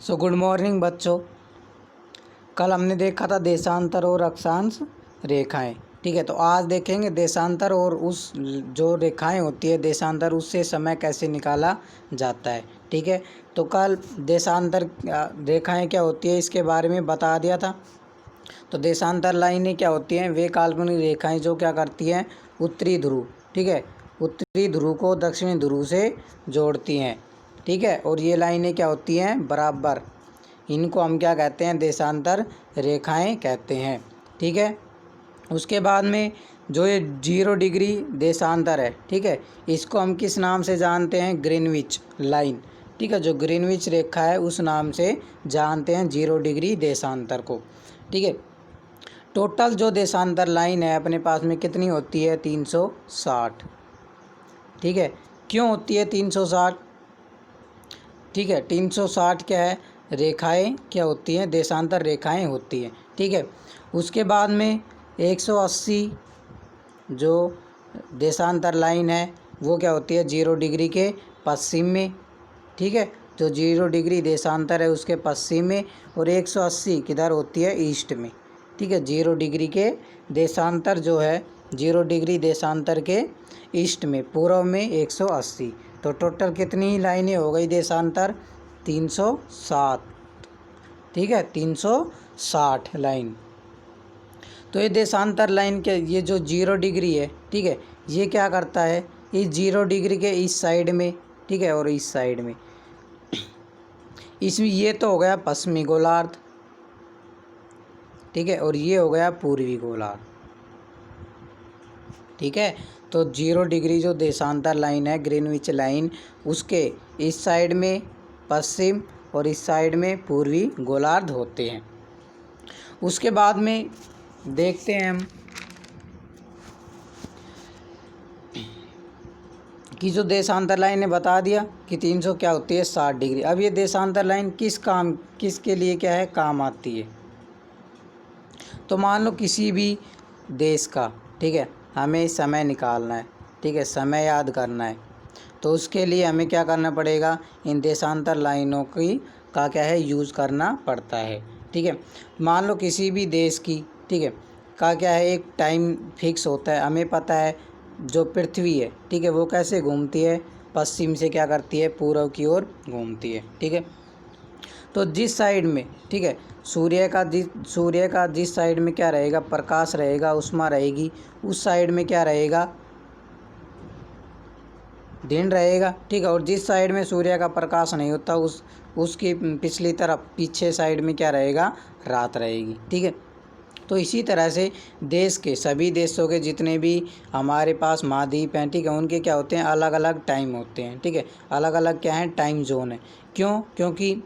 So good morning बच्चों। कल हमने देखा था देशांतर और अक्षांश रेखाएं। ठीक है, तो आज देखेंगे देशांतर और उस जो रेखाएं होती है देशांतर, उससे समय कैसे निकाला जाता है। ठीक है, तो कल देशांतर रेखाएं क्या होती है इसके बारे में बता दिया था। तो देशांतर लाइनें क्या होती हैं? वे काल्पनिक रेखाएं जो क्या करती हैं, उत्तरी ध्रुव, ठीक है, उत्तरी ध्रुव को दक्षिणी ध्रुव से जोड़ती हैं। ठीक है, और ये लाइनें क्या होती हैं? बराबर। इनको हम क्या कहते हैं? देशांतर रेखाएं कहते हैं। ठीक है, उसके बाद में जो ये 0 डिग्री देशांतर है, ठीक है, इसको हम किस नाम से जानते हैं? Greenwich line. ठीक है, जो ग्रीनविच रेखा है उस नाम से जानते हैं 0 डिग्री देशांतर को। ठीक है, टोटल जो देशांतर लाइन है अपने पास में कितनी होती है? 360। ठीक है, क्यों होती है 360? ठीक है, 360 क्या है? रेखाएं क्या होती हैं? देशांतर रेखाएं होती हैं। ठीक है, उसके बाद में 180 जो देशांतर लाइन है वो क्या होती है? 0 डिग्री के पश्चिम में। ठीक है, जो 0 डिग्री देशांतर है उसके पश्चिम में, और 180 किधर होती है? ईस्ट में। ठीक है, 0 डिग्री के देशांतर जो है 0 डिग्री देशांतर के ईस्ट में, पूर्व में 180। तो टोटल कितनी लाइनें हो गई देशांतर? 360। ठीक है, 360 लाइन। तो ये देशांतर लाइन के ये जो 0 डिग्री है, ठीक है, ये क्या करता है? इस 0 डिग्री के इस साइड में, ठीक है, और इस साइड में, इसमें ये तो हो गया पश्चिमी गोलार्ध, ठीक है, और ये हो गया पूर्वी गोलार्ध। ठीक है, तो 0 डिग्री जो देशांतर लाइन है ग्रीनविच लाइन, उसके इस साइड में पश्चिम और इस साइड में पूर्वी गोलार्ध होते हैं। उसके बाद में देखते हैं हम कि जो देशांतर लाइन ने बता दिया कि 300 क्या होती है? 60 डिग्री। अब ये देशांतर लाइन किसके लिए क्या है? काम आती है। तो मान लो किसी भी देश का, ठीक है, हमें समय निकालना है, ठीक है, समय याद करना है, तो उसके लिए हमें क्या करना पड़ेगा? इन देशांतर लाइनों का क्या है? यूज़ करना पड़ता है। ठीक है, मान लो किसी भी देश की, ठीक है, का क्या है? एक टाइम फिक्स होता है। हमें पता है जो पृथ्वी है, ठीक है, वो कैसे घूमती है? पश्चिम से क्या करती है? पूर्व की ओर घूमती है। ठीक है, तो जिस साइड में, ठीक है, सूर्य का जिस साइड में क्या रहेगा? प्रकाश रहेगा, उष्मा रहेगी, उस साइड में क्या रहेगा? दिन रहेगा। ठीक है, और जिस साइड में सूर्य का प्रकाश नहीं होता उसकी पिछली तरफ, पीछे साइड में क्या रहेगा? रात रहेगी। ठीक है, तो इसी तरह से देश के सभी देशों के जितने भी हमारे पास महाद्वीप हैं, ठीक है, उनके क्या होते हैं? अलग अलग टाइम होते हैं। ठीक है, अलग अलग क्या है? टाइम जोन है। क्यों? क्योंकि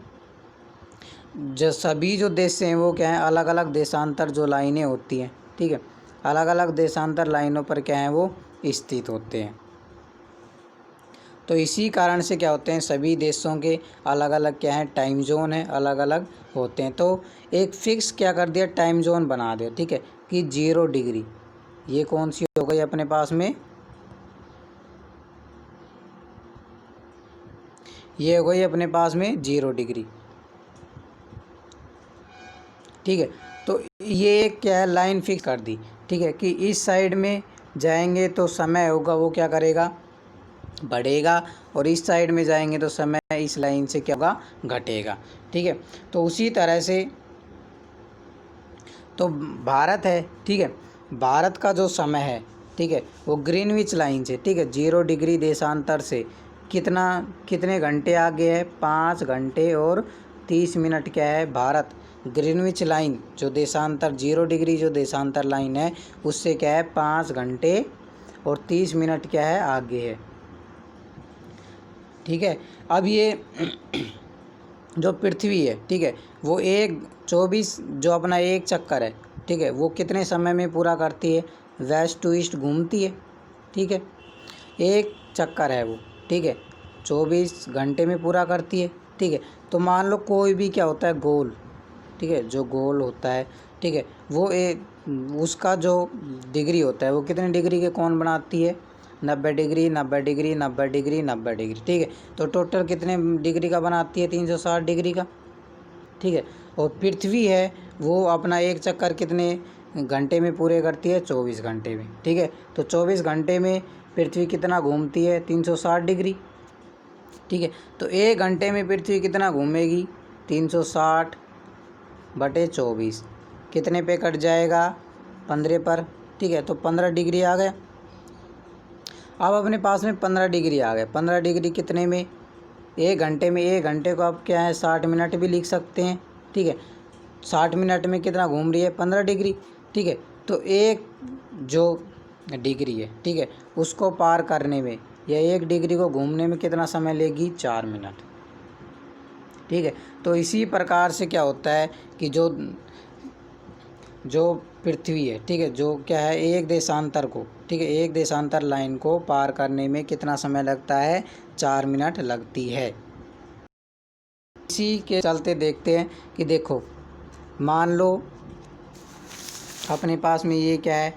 जो सभी जो देश हैं वो क्या है? अलग अलग देशांतर जो लाइनें होती हैं, ठीक है, अलग अलग देशांतर लाइनों पर क्या है? वो स्थित होते हैं। तो इसी कारण से क्या होते हैं? सभी देशों के अलग अलग क्या है? टाइम जोन है, अलग अलग होते हैं। तो एक फिक्स क्या कर दिया? टाइम जोन बना दिया। ठीक है, कि 0 डिग्री, ये कौन सी हो गई अपने पास में? ये हो गई अपने पास में 0 डिग्री। ठीक है, तो ये एक क्या है? लाइन फिक्स कर दी। ठीक है, कि इस साइड में जाएंगे तो समय होगा वो क्या करेगा? बढ़ेगा, और इस साइड में जाएंगे तो समय इस लाइन से क्या होगा? घटेगा। ठीक है, तो उसी तरह से तो भारत है, ठीक है, भारत का जो समय है, ठीक है, वो ग्रीनविच लाइन से, ठीक है, 0 डिग्री देशांतर से कितने घंटे आगे है? 5 घंटे और 30 मिनट क्या है? भारत ग्रीनविच लाइन जो देशांतर 0 डिग्री जो देशांतर लाइन है उससे क्या है? 5 घंटे और 30 मिनट क्या है? आगे है। ठीक है, अब ये जो पृथ्वी है, ठीक है, वो 24 जो अपना एक चक्कर है, ठीक है, वो कितने समय में पूरा करती है? वेस्ट टू ईस्ट घूमती है। ठीक है, एक चक्कर है वो, ठीक है, 24 घंटे में पूरा करती है। ठीक है, तो मान लो कोई भी क्या होता है? गोल, ठीक है, जो गोल होता है, ठीक है, वो उसका जो डिग्री होता है वो कितने डिग्री के कोण बनाती है? 90 डिग्री, 90 डिग्री, 90 डिग्री, 90 डिग्री। ठीक है, तो टोटल कितने डिग्री का बनाती है? 360 डिग्री का। ठीक है। और पृथ्वी है वो अपना एक चक्कर कितने घंटे में पूरे करती है? 24 घंटे में, ठीक है। तो 24 घंटे में पृथ्वी कितना घूमती है? 360 डिग्री, ठीक है। तो 1 घंटे में पृथ्वी कितना घूमेगी? 360/24 कितने पे कट जाएगा? 15 पर, ठीक है। तो 15 डिग्री आ गया। अब अपने पास में 15 डिग्री आ गया। 15 डिग्री कितने में? 1 घंटे में। 1 घंटे को आप क्या है 60 मिनट भी लिख सकते हैं, ठीक है। 60 मिनट में कितना घूम रही है? 15 डिग्री, ठीक है। तो एक जो डिग्री है, ठीक है, उसको पार करने में या 1 डिग्री को घूमने में कितना समय लेगी? 4 मिनट, ठीक है। तो इसी प्रकार से क्या होता है कि जो पृथ्वी है, ठीक है, जो क्या है एक देशांतर को, ठीक है, एक देशांतर लाइन को पार करने में कितना समय लगता है? 4 मिनट लगती है। इसी के चलते देखते हैं कि देखो, मान लो अपने पास में ये क्या है,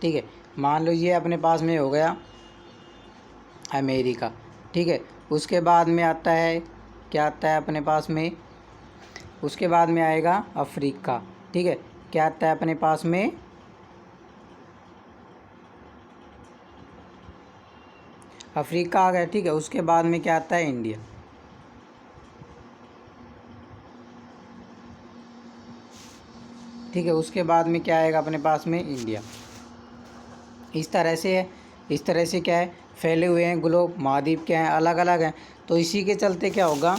ठीक है। मान लो ये अपने पास में हो गया अमेरिका, ठीक है। उसके बाद में आता है, क्या आता है अपने पास में? उसके बाद में आएगा अफ्रीका, ठीक है। क्या आता है अपने पास में? अफ्रीका आ गया, ठीक है। उसके बाद में क्या आता है? इंडिया, ठीक है। उसके बाद में क्या आएगा अपने पास में? इंडिया। इस तरह से है, इस तरह से क्या है फैले हुए हैं ग्लोब, महाद्वीप क्या हैं? अलग अलग हैं। तो इसी के चलते क्या होगा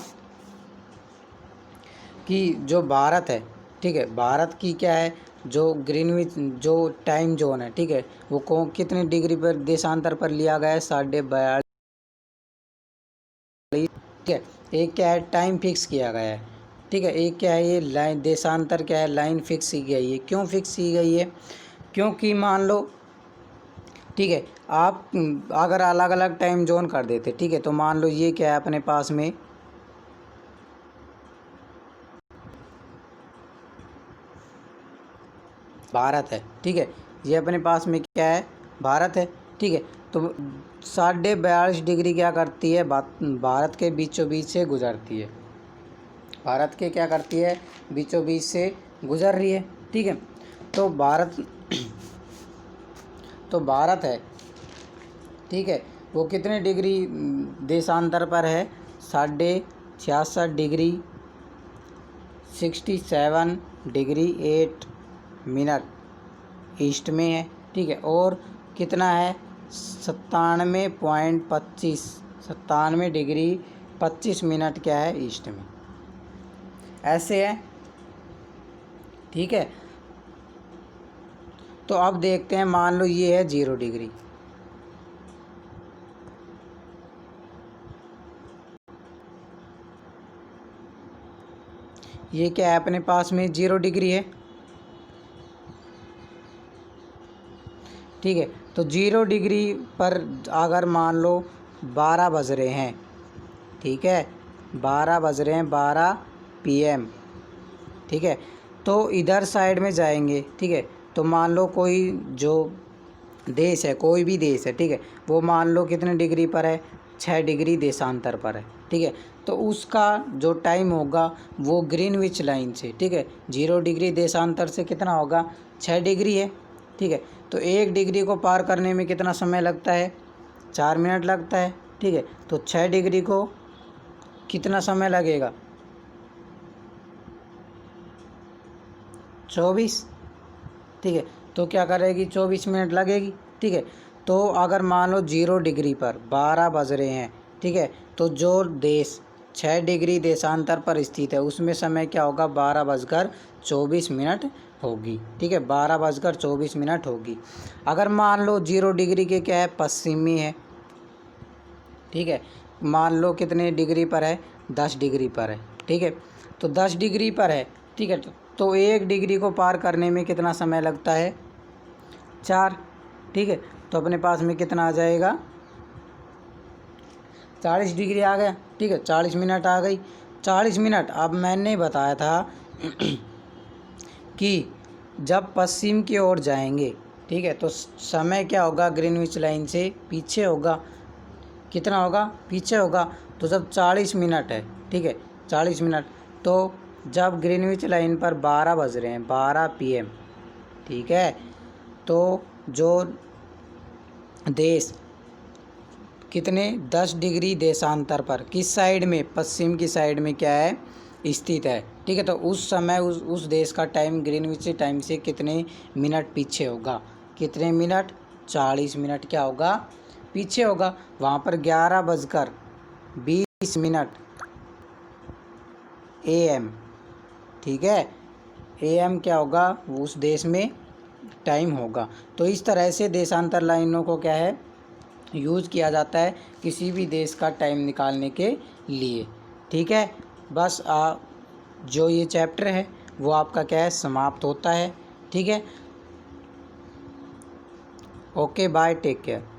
कि जो भारत है, ठीक है, भारत की क्या है जो ग्रीनविच जो टाइम जोन है, ठीक है, वो कितने डिग्री पर देशांतर पर लिया गया है? 42.5, ठीक है। एक क्या है टाइम फिक्स किया गया है, ठीक है। एक क्या है ये लाइन देशांतर क्या है लाइन फिक्स की गई है। क्यों फिक्स की गई है? क्योंकि मान लो, ठीक है, आप अगर अलग अलग टाइम जोन कर देते, ठीक है, तो मान लो ये क्या है अपने पास में भारत है, ठीक है। ये अपने पास में क्या है? भारत है, ठीक है। तो 42.5 डिग्री क्या करती है? भारत के बीचों बीच से गुजरती है। भारत के क्या करती है? बीचों बीच से गुजर रही है, ठीक है। तो भारत है, ठीक है, वो कितने डिग्री देशांतर पर है? 66.5 डिग्री 67 डिग्री 8 मिनट ईस्ट में है, ठीक है। और कितना है? 97 डिग्री 25 मिनट क्या है? ईस्ट में। ऐसे है, ठीक है। तो अब देखते हैं, मान लो ये है 0 डिग्री, ये क्या है अपने पास में? 0 डिग्री है, ठीक है। तो 0 डिग्री पर अगर मान लो 12 बज रहे हैं, ठीक है, 12 बज रहे हैं, 12 PM, ठीक है। तो इधर साइड में जाएंगे, ठीक है। तो मान लो कोई जो देश है, कोई भी देश है, ठीक है, वो मान लो कितने डिग्री पर है? 6 डिग्री देशांतर पर है, ठीक है। तो उसका जो टाइम होगा वो ग्रीनविच लाइन से, ठीक है, 0 डिग्री देशांतर से कितना होगा? 6 डिग्री है, ठीक है। तो 1 डिग्री को पार करने में कितना समय लगता है? 4 मिनट लगता है, ठीक है। तो 6 डिग्री को कितना समय लगेगा? 24, ठीक है। तो क्या करेगी? 24 मिनट लगेगी, ठीक है। तो अगर मान लो 0 डिग्री पर 12 बज रहे हैं, ठीक है, तो जो देश 6 डिग्री देशांतर पर स्थित है उसमें समय क्या होगा? 12:24 होगी, ठीक है, 12:24 होगी। अगर मान लो 0 डिग्री के क्या है पश्चिम में है, ठीक है, मान लो कितने डिग्री पर है? 10 डिग्री पर है, ठीक है। तो 10 डिग्री पर है, ठीक है। तो 1 डिग्री को पार करने में कितना समय लगता है? 4, ठीक है। तो अपने पास में कितना आ जाएगा? 40 डिग्री आ गया, ठीक है, 40 मिनट आ गई। 40 मिनट। अब मैंने बताया था कि जब पश्चिम की ओर जाएंगे, ठीक है, तो समय क्या होगा? ग्रीनविच लाइन से पीछे होगा। कितना होगा, पीछे होगा। तो जब 40 मिनट है, ठीक है, 40 मिनट, तो जब ग्रीनविच लाइन पर 12 बज रहे हैं, 12 PM, ठीक है, तो जो देश कितने 10 डिग्री देशांतर पर किस साइड में, पश्चिम की साइड में क्या है, स्थित है, ठीक है। तो उस समय उस देश का टाइम ग्रीनविच टाइम से कितने मिनट पीछे होगा, कितने मिनट, 40 मिनट क्या होगा, पीछे होगा। वहाँ पर 11:20 AM, ठीक है, AM क्या होगा, उस देश में टाइम होगा। तो इस तरह से देशांतर लाइनों को क्या है, यूज़ किया जाता है किसी भी देश का टाइम निकालने के लिए, ठीक है। बस जो ये चैप्टर है वो आपका क्या है, समाप्त होता है, ठीक है। Okay bye, take care.